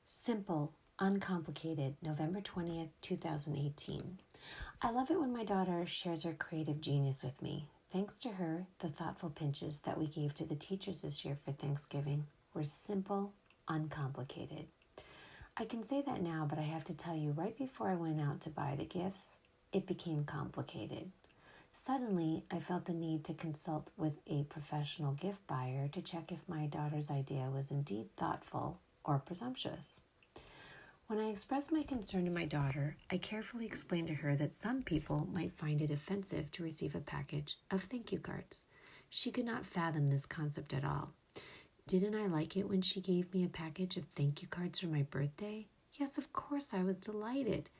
Simple, Uncomplicated, November 20th, 2018. I love it when my daughter shares her creative genius with me. Thanks to her, the thoughtful pinches that we gave to the teachers this year for Thanksgiving were simple, uncomplicated. I can say that now, but I have to tell you, right before I went out to buy the gifts, it became complicated. Suddenly, I felt the need to consult with a professional gift buyer to check if my daughter's idea was indeed thoughtful or presumptuous. When I expressed my concern to my daughter, I carefully explained to her that some people might find it offensive to receive a package of thank you cards. She could not fathom this concept at all. Didn't I like it when she gave me a package of thank you cards for my birthday? Yes, of course, I was delighted.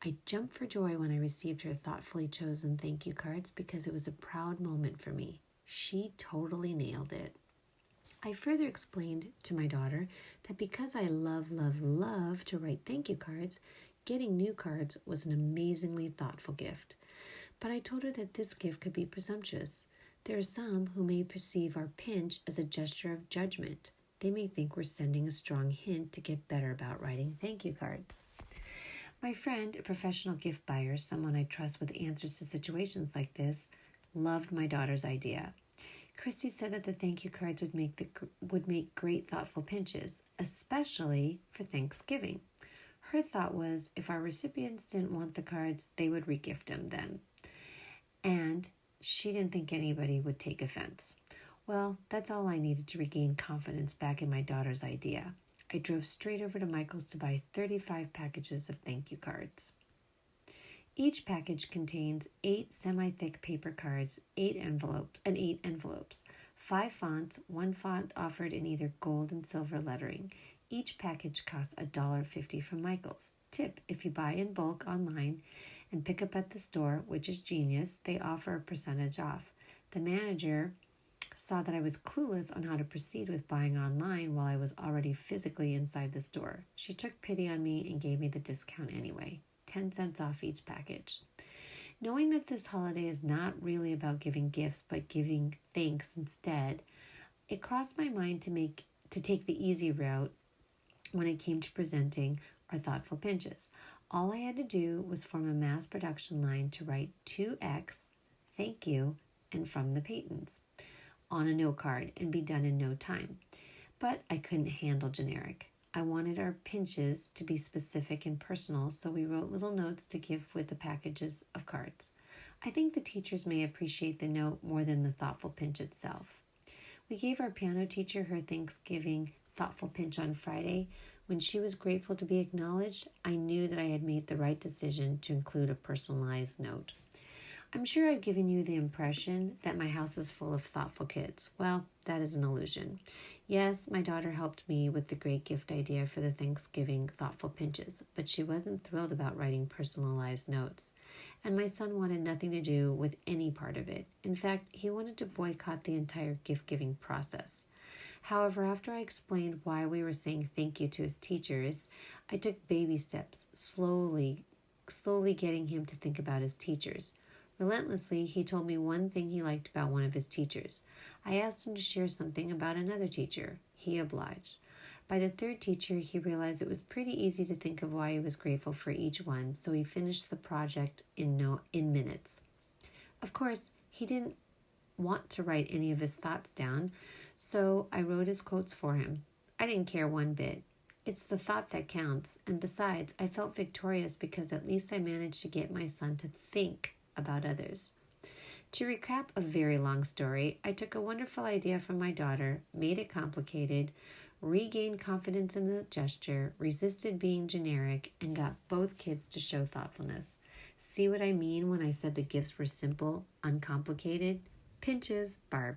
I jumped for joy when I received her thoughtfully chosen thank you cards because it was a proud moment for me. She totally nailed it. I further explained to my daughter that because I love to write thank you cards, getting new cards was an amazingly thoughtful gift. But I told her that this gift could be presumptuous. There are some who may perceive our pinch as a gesture of judgment. They may think we're sending a strong hint to get better about writing thank you cards. My friend, a professional gift buyer, someone I trust with answers to situations like this, loved my daughter's idea. Christy said that the thank you cards would make great thoughtful pinches, especially for Thanksgiving. Her thought was if our recipients didn't want the cards, they would regift them then. And she didn't think anybody would take offense. Well, that's all I needed to regain confidence back in my daughter's idea. I drove straight over to Michael's to buy 35 packages of thank you cards. Each package contains 8 semi-thick paper cards, 8 envelopes, 5 fonts, 1 font offered in either gold and silver lettering. Each package costs $1.50 from Michael's. Tip, if you buy in bulk online and pick up at the store, which is genius, they offer a percentage off. The manager saw that I was clueless on how to proceed with buying online while I was already physically inside the store. She took pity on me and gave me the discount anyway. 10 cents off each package. Knowing that this holiday is not really about giving gifts but giving thanks instead, it crossed my mind to take the easy route when it came to presenting our thoughtful pinches. All I had to do was form a mass production line to write 2X, thank you, and from the Paytons on a note card and be done in no time. But I couldn't handle generic. I wanted our pinches to be specific and personal, so we wrote little notes to give with the packages of cards. I think the teachers may appreciate the note more than the thoughtful pinch itself. We gave our piano teacher her Thanksgiving thoughtful pinch on Friday. When she was grateful to be acknowledged, I knew that I had made the right decision to include a personalized note. I'm sure I've given you the impression that my house is full of thoughtful kids. Well, that is an illusion. Yes, my daughter helped me with the great gift idea for the Thanksgiving thoughtful pinches, but she wasn't thrilled about writing personalized notes. And my son wanted nothing to do with any part of it. In fact, he wanted to boycott the entire gift-giving process. However, after I explained why we were saying thank you to his teachers, I took baby steps, slowly getting him to think about his teachers. Relentlessly, he told me one thing he liked about one of his teachers. I asked him to share something about another teacher. He obliged. By the third teacher, he realized it was pretty easy to think of why he was grateful for each one, so he finished the project in minutes. Of course, he didn't want to write any of his thoughts down, so I wrote his quotes for him. I didn't care one bit. It's the thought that counts, and besides, I felt victorious because at least I managed to get my son to think about others. To recap a very long story, I took a wonderful idea from my daughter, made it complicated, regained confidence in the gesture, resisted being generic, and got both kids to show thoughtfulness. See what I mean when I said the gifts were simple, uncomplicated? Pinches, Barb.